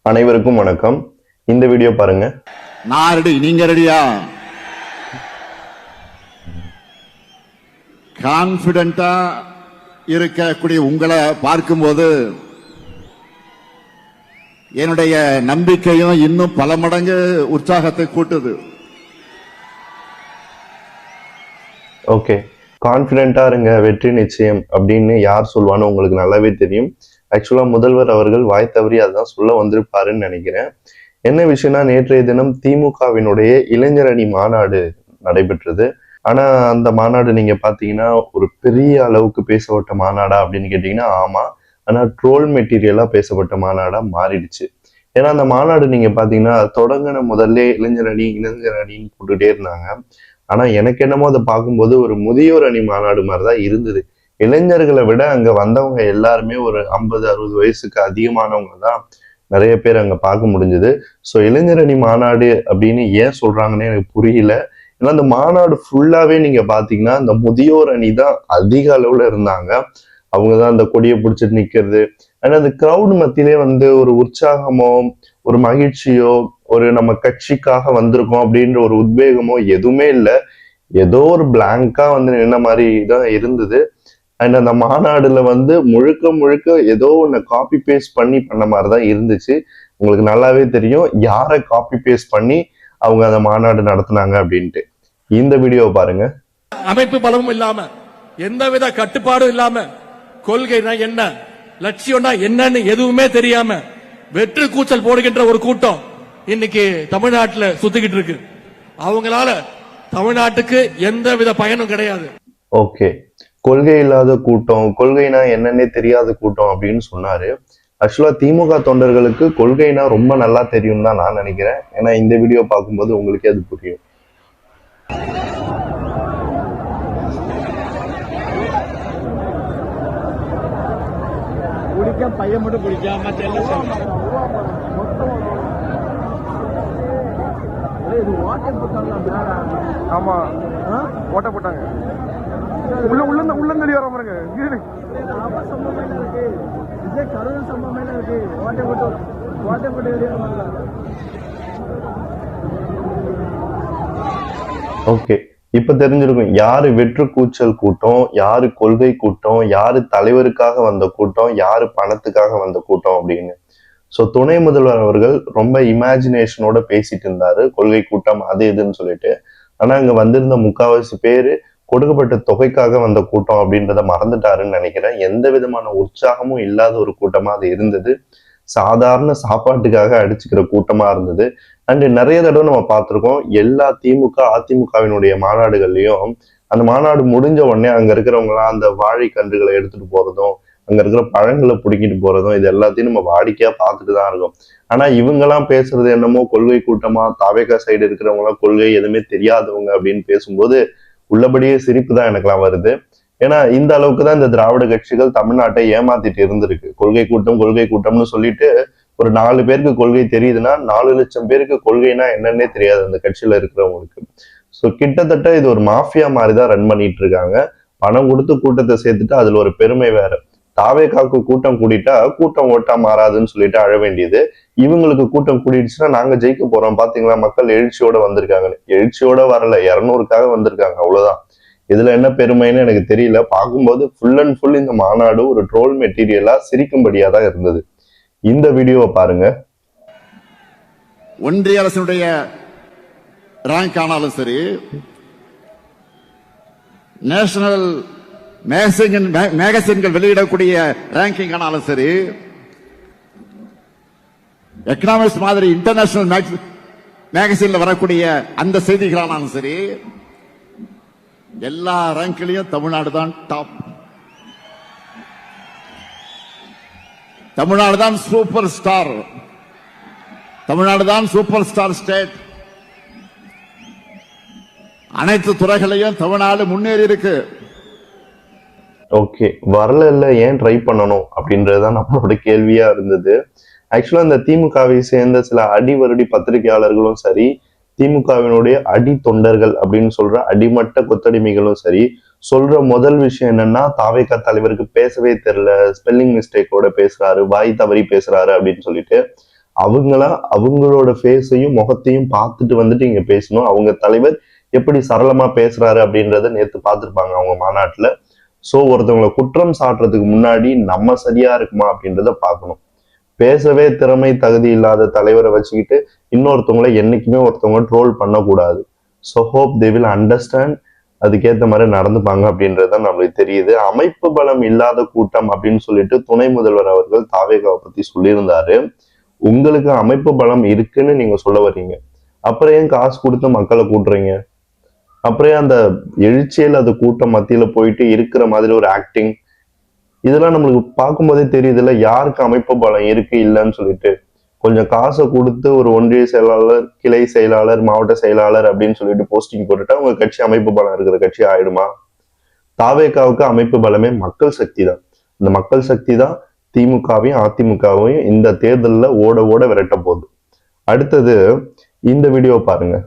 அனைவருக்கும் வணக்கம். இந்த வீடியோ பாருங்க. நான் ரெடி, நீங்க ரெடியா? கான்பிடென்டா இருக்கக்கூடிய உங்களை பார்க்கும்போது என்னுடைய நம்பிக்கையும் இன்னும் பல மடங்கு உற்சாகத்தை கூட்டுது. ஓகே, கான்பிடென்டா இருங்க, வெற்றி நிச்சயம் அப்படின்னு யார் சொல்வான்னு உங்களுக்கு நல்லாவே தெரியும். ஆக்சுவலா முதல்வர் அவர்கள் வாய் தவறி அதான் சொல்ல வந்திருப்பாருன்னு நினைக்கிறேன். என்ன விஷயம்னா, நேற்றைய தினம் திமுகவினுடைய இளைஞர் அணி மாநாடு நடைபெற்றது. ஆனா அந்த மாநாடு நீங்க பாத்தீங்கன்னா ஒரு பெரிய அளவுக்கு பேசப்பட்ட மாநாடா அப்படின்னு கேட்டீங்கன்னா ஆமா. ஆனா ட்ரோல் மெட்டீரியலா பேசப்பட்ட மாநாடா மாறிடுச்சு. ஏன்னா அந்த மாநாடு நீங்க பாத்தீங்கன்னா தொடங்கின முதல்ல இளைஞர் அணின்னு போட்டுட்டே இருந்தாங்க. ஆனா எனக்கு என்னமோ அதை பார்க்கும்போது ஒரு முதியோர் அணி மாநாடு மாதிரிதான் இருந்தது. இளைஞர்களை விட அங்க வந்தவங்க எல்லாருமே ஒரு 50-60 வயசுக்கு அதிகமானவங்க தான் நிறைய பேர் அங்க பார்க்க முடிஞ்சது. ஸோ இளைஞர் அணி மாநாடு அப்படின்னு ஏன் சொல்றாங்கன்னு எனக்கு புரியல. ஏன்னா அந்த மாநாடு ஃபுல்லாவே நீங்க பாத்தீங்கன்னா இந்த முதியோர் அணி தான் அதிக அளவுல இருந்தாங்க. அவங்கதான் அந்த கொடியை பிடிச்சிட்டு நிக்கிறது. ஆனா அந்த கிரௌடு மத்தியிலே ஒரு உற்சாகமோ ஒரு மகிழ்ச்சியோ ஒரு நம்ம கட்சிக்காக வந்திருக்கோம் அப்படின்ற ஒரு உத்வேகமோ எதுவுமே இல்லை. ஏதோ ஒரு பிளாங்கா நின்ன மாதிரி தான் இருந்தது. அண்ட் அந்த மாநாடுல முழுக்க முழுக்க ஏதோ ஒண்ணு காப்பி பேஸ்ட் பண்ண மாதிரிதான் இருந்துச்சு. உங்களுக்கு நல்லாவே தெரியும் யாரை காப்பி பேஸ்ட் பண்ணி அவங்க அந்த மாநாடு நடத்தினாங்க அப்படின்ட்டு. இந்த வீடியோ பாருங்க. அமைப்பு பலமும் இல்லாம, எந்தவித கட்டுப்பாடும் இல்லாம, கொள்கைனா என்ன, லட்சியம்னா என்னன்னு எதுவுமே தெரியாம வெற்று கூச்சல் போடுகின்ற ஒரு கூட்டம் இன்னைக்கு தமிழ்நாட்டுல சுத்திக்கிட்டு இருக்கு. அவங்களால தமிழ்நாட்டுக்கு எந்தவித பயனும் கிடையாது. ஓகே, கொள்கை இல்லாத கூட்டம், கொள்கைனா என்னன்னே தெரியாத கூட்டம் அப்படின்னு சொன்னாரு. ஆக்சுவலா திமுக தொண்டர்களுக்கு கொள்கைனா ரொம்ப நல்லா தெரியும் தான் நான் நினைக்கிறேன். ஏன்னா இந்த வீடியோ பார்க்கும்போது உங்களுக்கே அது புரியும். பையன் மட்டும் பிடிக்காம ஆமா ஓட்ட போட்டாங்க. உள்ள தள்ளி வர பாருங்க. விஜய் கரூர் சம்பவம் இருக்கு. ஓட்டை போட்டு ஓகே, இப்ப தெரிஞ்சிருக்கும் யாரு வெற்று கூச்சல் கூட்டம், யாரு கொள்கை கூட்டம், யாரு தலைவருக்காக வந்த கூட்டம், யாரு பணத்துக்காக வந்த கூட்டம் அப்படின்னு. சோ துணை முதல்வர் அவர்கள் ரொம்ப இமேஜினேஷனோட பேசிட்டு இருந்தாரு, கொள்கை கூட்டம் அது இதுன்னு சொல்லிட்டு. ஆனா இங்க வந்திருந்த முக்காவாசி பேரு கொடுக்கப்பட்ட தொகைக்காக வந்த கூட்டம் அப்படின்றத மறந்துட்டாருன்னு நினைக்கிறேன். எந்த விதமான உற்சாகமும் இல்லாத ஒரு கூட்டமா அது இருந்தது. சாதாரண சாப்பாட்டுக்காக அடிச்சுக்கிற கூட்டமா இருந்தது. அண்ட் நிறைய தடவை நம்ம பார்த்திருக்கோம், எல்லா திமுக அதிமுகவினுடைய மாநாடுகள்லயும் அந்த மாநாடு முடிஞ்ச உடனே அங்க இருக்கிறவங்க எல்லாம் அந்த வாழை கன்றுகளை எடுத்துட்டு போறதும், அங்க இருக்கிற பழங்களை பிடிக்கிட்டு போறதும், இது எல்லாத்தையும் நம்ம வாடிக்கையா பார்த்துட்டு தான் இருக்கோம். ஆனா இவங்க எல்லாம் பேசுறது என்னமோ கொள்கை கூட்டமா, தாவேகா சைடு இருக்கிறவங்க எல்லாம் கொள்கை எதுவுமே தெரியாதவங்க அப்படின்னு பேசும்போது உள்ளபடியே சிரிப்பு தான் எனக்கெல்லாம் வருது. ஏன்னா இந்த அளவுக்கு தான் இந்த திராவிட கட்சிகள் தமிழ்நாட்டை ஏமாத்திட்டு இருந்திருக்கு. கொள்கை கூட்டம்னு சொல்லிட்டு ஒரு 4 பேருக்கு கொள்கை தெரியுதுன்னா 4 லட்சம் பேருக்கு கொள்கைனா என்னன்னே தெரியாது அந்த கட்சியில இருக்கிறவங்களுக்கு. ஸோ கிட்டத்தட்ட இது ஒரு மாஃபியா மாதிரிதான் ரன் பண்ணிட்டு இருக்காங்க. பணம் கொடுத்து கூட்டத்தை சேர்த்துட்டு அதுல ஒரு பெருமை வேற. தாவேகாக்கு கூட்டம் கூடிட்டா கூட்டம் ஓட்டா மாறாதுன்னு சொல்லிட்டு அழ வேண்டியது. இவங்களுக்கு கூட்டம் கூடிடுச்சுன்னா நாங்க ஜெயிக்க போறோம் பாத்தீங்களா, மக்கள் எழுச்சியோட வந்திருக்காங்க. எழுச்சியோட வரல, 200க்காக வந்திருக்காங்க, அவ்வளவுதான். இதுல என்ன பெருமைன்னு எனக்கு தெரியல. பார்க்கும்போது ஃபுல் அண்ட் ஃபுல் இந்த மாநாடு ஒரு ட்ரோல் மெட்டீரியலா சிரிக்கும்படியா தான் இருந்தது. இந்த வீடியோவை பாருங்க. ஒன்றிய அரசினுடைய ரேங்க் ஆனாலும் சரி, நேஷனல் மேகசின்கள் வெளியிடக்கூடிய ரேங்கிங் ஆனாலும் சரி, எக்கனாமிக்ஸ் மாதிரி இன்டர்நேஷனல் மேகசின்ல வரக்கூடிய அந்த செய்திகளானாலும் சரி, எல்லா ரேங்க்லயும் தமிழ்நாடு தான் டாப். தமிழ்நாடு தான் சூப்பர் ஸ்டார். தமிழ்நாடு தான் சூப்பர் ஸ்டார் ஸ்டேட். அனைத்து துறைகளையும் தமிழ்நாடு முன்னேறி இருக்கு. ஓகே, வரல ஏன் ட்ரை பண்ணணும் அப்படின்றதுதான் நம்மளோட கேள்வியா இருந்தது. ஆக்சுவலா இந்த திமுகவை சேர்ந்த சில அடிவருடி பத்திரிகையாளர்களும் சரி, திமுகவினுடைய அடி தொண்டர்கள் அப்படின்னு சொல்ற அடிமட்ட கொத்தடிமைகளும் சரி, சொல்ற முதல் விஷயம் என்னன்னா, தாவேகா தலைவருக்கு பேசவே தெரியல, ஸ்பெல்லிங் மிஸ்டேக்கோட பேசுறாரு, வாய் தவறி பேசுறாரு அப்படின்னு சொல்லிட்டு. அவங்களோட ஃபேஸையும் முகத்தையும் பார்த்துட்டு வந்துட்டு இங்க பேசணும். அவங்க தலைவர் எப்படி சரளமா பேசுறாரு அப்படின்றத நேத்து பார்த்துருப்பாங்க அவங்க மாநாட்டுல. சோ ஒருத்தவங்களை குற்றம் சாட்டுறதுக்கு முன்னாடி நம்ம சரியா இருக்குமா அப்படின்றத பார்க்கணும். பேசவே திறமை தகுதி இல்லாத தலைவரை வச்சுக்கிட்டு இன்னொருத்தவங்களை என்னைக்குமே ஒருத்தவங்க ட்ரோல் பண்ணக்கூடாது. So hope they will understand, அதுக்கேற்ற மாதிரி நடந்துப்பாங்க அப்படின்றது நம்மளுக்கு தெரியுது. அமைப்பு பலம் இல்லாத கூட்டம் அப்படின்னு சொல்லிட்டு துணை முதல்வர் அவர்கள் தாவேகாவை பத்தி சொல்லியிருந்தாரு. உங்களுக்கு அமைப்பு பலம் இருக்குன்னு நீங்க சொல்ல வர்றீங்க, அப்புறம் ஏன் காசு கொடுத்து மக்களை கூட்டுறீங்க? அப்புறம் அந்த எழுச்சியில் அது கூட்டம் மத்தியில போயிட்டு இருக்கிற மாதிரி ஒரு ஆக்டிங், இதெல்லாம் நம்மளுக்கு பார்க்கும்போதே தெரியுதுல்ல யாருக்கு அமைப்பு பலம் இருக்கு இல்லைன்னு சொல்லிட்டு. கொஞ்சம் காசை கொடுத்து ஒரு ஒன்றிய செயலாளர், கிளை செயலாளர், மாவட்ட செயலாளர் அப்படின்னு சொல்லிட்டு போஸ்டிங் போட்டுட்டா உங்க கட்சி அமைப்பு பலம் இருக்கிற கட்சி ஆயிடுமா? தாவேகாவுக்கு அமைப்பு பலமே மக்கள் சக்தி தான். இந்த மக்கள் சக்தி தான் திமுகவையும் அதிமுகவையும் இந்த தேர்தலில் ஓட ஓட விரட்ட போகுது. அடுத்தது இந்த வீடியோ பாருங்க.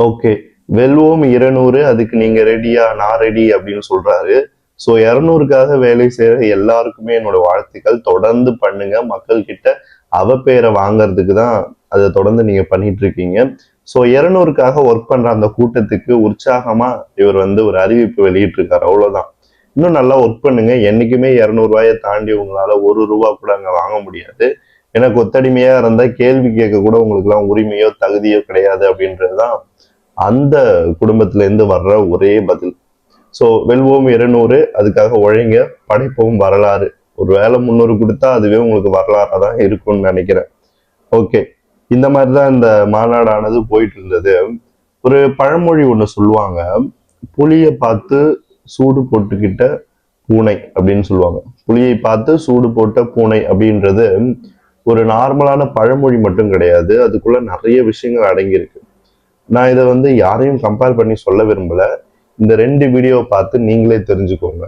ஓகே, வெல்வோம் 200, அதுக்கு நீங்க ரெடியா? நான் ரெடி அப்படின்னு சொல்றாரு. ஸோ 200க்காக வேலை செய்யற எல்லாருக்குமே என்னோட வாழ்த்துக்கள். தொடர்ந்து பண்ணுங்க, மக்கள் கிட்ட அவ பேரை வாங்கறதுக்கு தான் அதை தொடர்ந்து நீங்க பண்ணிட்டு இருக்கீங்க. ஸோ 200க்காக ஒர்க் பண்ற அந்த கூட்டத்துக்கு உற்சாகமா இவர் ஒரு அறிவிப்பு வெளியிட்டு இருக்காரு, அவ்வளவுதான். இன்னும் நல்லா ஒர்க் பண்ணுங்க. என்னைக்குமே 200 ரூபாயை தாண்டி உங்களால ₹1 கூட அங்க வாங்க முடியாது. ஏன்னா கொத்தடிமையா இருந்தா கேள்வி கேட்க கூட உங்களுக்கு எல்லாம் உரிமையோ தகுதியோ கிடையாது அப்படின்றதுதான் அந்த குடும்பத்துல இருந்து வர்ற ஒரே பதில். ஸோ வெல்வோம் 200, அதுக்காக உழைங்க, படைப்போம் வரலாறு. ஒரு வேலை 300 கொடுத்தா அதுவே உங்களுக்கு வரலாறா தான் இருக்கும்னு நினைக்கிறேன். ஓகே, இந்த மாதிரிதான் இந்த மாநாடானது போயிட்டு இருந்தது. ஒரு பழமொழி ஒண்ணு சொல்லுவாங்க, புலியை பார்த்து சூடு போட்டுக்கிட்ட பூனை அப்படின்னு சொல்லுவாங்க. புலியை பார்த்து சூடு போட்ட பூனை அப்படின்றது ஒரு நார்மலான பழமொழி மட்டும் கிடையாது, அதுக்குள்ள நிறைய விஷயங்கள் அடங்கியிருக்கு. நான் இதை யாரையும் கம்பேர் பண்ணி சொல்ல விரும்பல. இந்த 2 வீடியோவை பார்த்து நீங்களே தெரிஞ்சுக்கோங்க.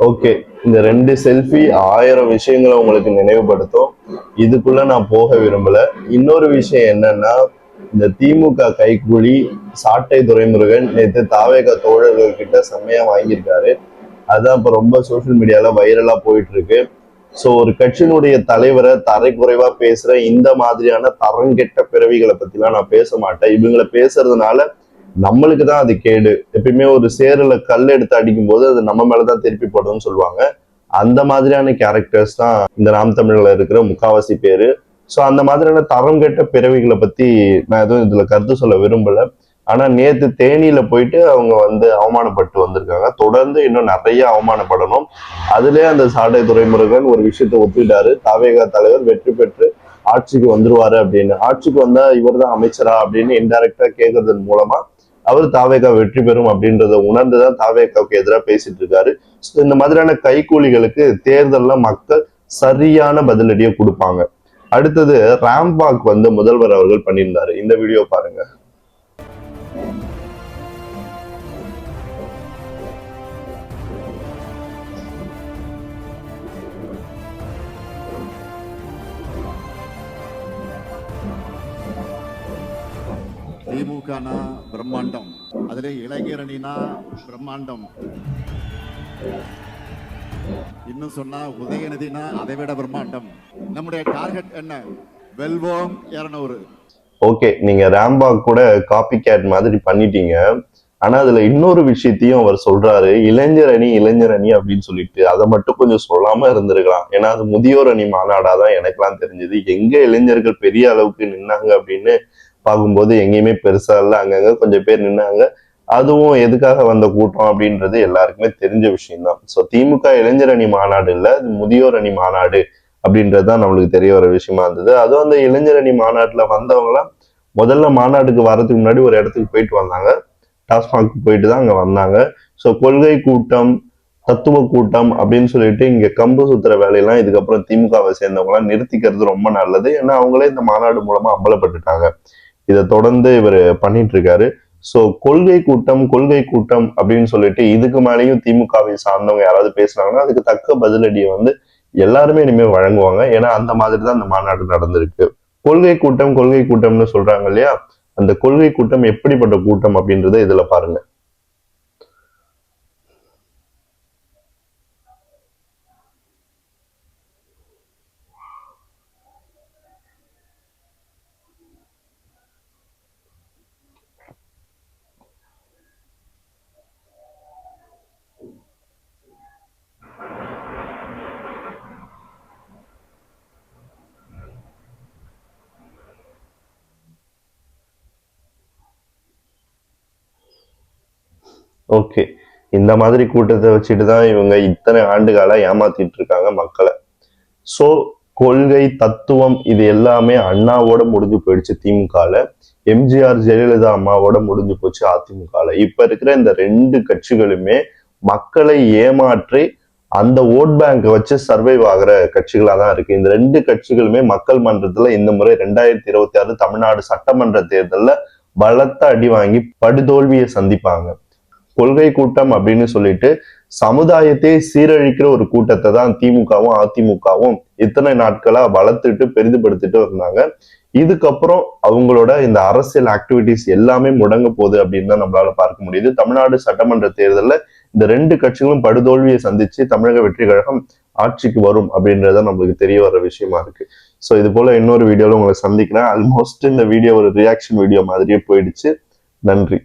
ஓகே, இந்த 2 செல்ஃபி 1000 விஷயங்களை உங்களுக்கு நினைவுபடுத்தும். இதுக்குள்ள நான் போக விரும்பல. இன்னொரு விஷயம் என்னன்னா, இந்த திமுக கைக்கூலி சாட்டை துரைமுருகன் நேற்று தாவேக தோழர்கள் கிட்ட செம்மையா வாங்கியிருக்காரு. அதான் இப்ப ரொம்ப சோசியல் மீடியால வைரலா போயிட்டு இருக்கு. ஸோ ஒரு கட்சியினுடைய தலைவரை தரைக்குறைவா பேசுற இந்த மாதிரியான தரங்கெட்ட பிறவிகளை பத்திலாம் நான் பேச மாட்டேன். இவங்களை பேசுறதுனால நம்மளுக்கு தான் அது கேடு. எப்பயுமே ஒரு சேருல கல் எடுத்து அடிக்கும் போது அது நம்ம மேலதான் திருப்பி போடும்னு சொல்லுவாங்க. அந்த மாதிரியான கேரக்டர்ஸ் தான் இந்த நாம் தமிழ்ல இருக்கிற முக்காவாசி பேரு. ஸோ அந்த மாதிரியான தரம் கெட்ட பிறவிகளை பத்தி நான் எதுவும் இதுல கருத்து சொல்ல விரும்பல. ஆனா நேத்து தேனியில போயிட்டு அவங்க அவமானப்பட்டு வந்திருக்காங்க. தொடர்ந்து இன்னும் நிறைய அவமானப்படணும். அதுலயே அந்த சாட்டை துரைமுருகன் ஒரு விஷயத்த ஒத்துக்கிட்டாரு, தாவேகா தலைவர் வெற்றி பெற்று ஆட்சிக்கு வந்துருவாரு அப்படின்னு. ஆட்சிக்கு வந்தா இவர் தான் அமைச்சரா அப்படின்னு இன்டைரக்டா கேட்கறதன் மூலமா அவர் தாவேகா வெற்றி பெறும் அப்படின்றத உணர்ந்துதான் தாவேகாவுக்கு எதிராக பேசிட்டு இருக்காரு. இந்த மாதிரியான கைகூலிகளுக்கு தேர்தல்ல மக்கள் சரியான பதிலடியை கொடுப்பாங்க. அடுத்தது ராம்பாக் முதல்வர் அவர்கள் பண்ணியிருந்தாரு. இந்த வீடியோ பாருங்க. திமுகனா பிரம்மாண்டம், அதுல இளைஞரணினா பிரம்மாண்டம், இன்னும் சொன்னா உதயநிதினா அதை விட பிரம்மாண்டம். நம்முடைய டார்கெட் என்ன? வெல்வோம் 200. ஓகே, நீங்க ராம்பாக் கூட காப்பி கேட் மாதிரி பண்ணிட்டீங்க. ஆனா அதுல இன்னொரு விஷயத்தையும் அவர் சொல்றாரு, இளைஞர் அணி அப்படின்னு சொல்லிட்டு. அதை மட்டும் கொஞ்சம் சொல்லாம இருந்திருக்கலாம். ஏன்னா அது முதியோர் அணி மாநாடாதான் எனக்கெல்லாம் தெரிஞ்சது. எங்க இளைஞர்கள் பெரிய அளவுக்கு நின்னாங்க அப்படின்னு பார்க்கும்போது எங்கேயுமே பெருசா இல்ல, அங்கங்க கொஞ்சம் பேர் நின்னாங்க. அதுவும் எதுக்காக வந்த கூட்டம் அப்படின்றது எல்லாருக்குமே தெரிஞ்ச விஷயம்தான். ஸோ திமுக இளைஞர் அணி மாநாடு இல்ல, இது முதியோர் அணி மாநாடு அப்படின்றதுதான் நம்மளுக்கு தெரிய வர விஷயமா இருந்தது. அதுவும் அந்த இளைஞர் அணி மாநாட்டுல வந்தவங்களாம் முதல்ல மாநாட்டுக்கு வர்றதுக்கு முன்னாடி ஒரு இடத்துக்கு போயிட்டு வந்தாங்க, டாஸ்மாக் போயிட்டு தான் அங்க வந்தாங்க. ஸோ கொள்கை கூட்டம், தத்துவ கூட்டம் அப்படின்னு சொல்லிட்டு இங்க கம்பு சுத்துற வேலையெல்லாம் இதுக்கப்புறம் திமுகவை சேர்ந்தவங்க எல்லாம் நிறுத்திக்கிறது ரொம்ப நல்லது. ஏன்னா அவங்களே இந்த மாநாடு மூலமா அம்பலப்பட்டுட்டாங்க. இதை தொடர்ந்து இவர் பண்ணிட்டு இருக்காரு. சோ கொள்கை கூட்டம் அப்படின்னு சொல்லிட்டு இதுக்கு மேலேயும் திமுகவை சார்ந்தவங்க யாராவது பேசுனாங்கன்னா அதுக்கு தக்க பதிலடியை வந்து எல்லாருமே இனிமேல் வழங்குவாங்க. ஏன்னா அந்த மாதிரி தான் அந்த மாநாடு நடந்திருக்கு. கொள்கை கூட்டம்னு சொல்றாங்க இல்லையா, அந்த கொள்கை கூட்டம் எப்படிப்பட்ட கூட்டம் அப்படின்றத இதுல பாருங்க. ஓகே, இந்த மாதிரி கூட்டத்தை வச்சுட்டு தான் இவங்க இத்தனை ஆண்டுகால ஏமாத்திட்டு இருக்காங்க மக்களை. சோ கொள்கை தத்துவம் இது எல்லாமே அண்ணாவோட முடிஞ்சு போயிடுச்சு திமுகல. எம்ஜிஆர் ஜெயலலிதா அம்மாவோட முடிஞ்சு போச்சு அதிமுகல. இப்ப இருக்கிற இந்த ரெண்டு கட்சிகளுமே மக்களை ஏமாற்றி அந்த ஓட் பேங்கை வச்சு சர்வைவ் ஆகிற கட்சிகளா தான் இருக்கு. இந்த ரெண்டு கட்சிகளுமே மக்கள் மன்றத்துல இந்த முறை 2026 தமிழ்நாடு சட்டமன்ற தேர்தல்ல பலத்த அடி வாங்கி படுதோல்வியை சந்திப்பாங்க. கொள்கை கூட்டம் அப்படின்னு சொல்லிட்டு சமுதாயத்தை சீரழிக்கிற ஒரு கூட்டத்தை தான் திமுகவும் அதிமுகவும் இத்தனை நாட்களா வளர்த்துட்டு பெரிதுபடுத்திட்டு இருந்தாங்க. இதுக்கப்புறம் அவங்களோட இந்த அரசியல் ஆக்டிவிட்டிஸ் எல்லாமே முடங்க போகுது அப்படின்னு தான் நம்மளால பார்க்க முடியுது. தமிழ்நாடு சட்டமன்ற தேர்தலில் இந்த ரெண்டு கட்சிகளும் படுதோல்வியை சந்திச்சு தமிழக வெற்றி கழகம் ஆட்சிக்கு வரும் அப்படின்றத நம்மளுக்கு தெரிய வர விஷயமா இருக்கு. ஸோ இது போல இன்னொரு வீடியோல உங்களை சந்திக்கிறேன். ஆல்மோஸ்ட் இந்த வீடியோ ஒரு ரியாக்ஷன் வீடியோ மாதிரியே போயிடுச்சு. நன்றி.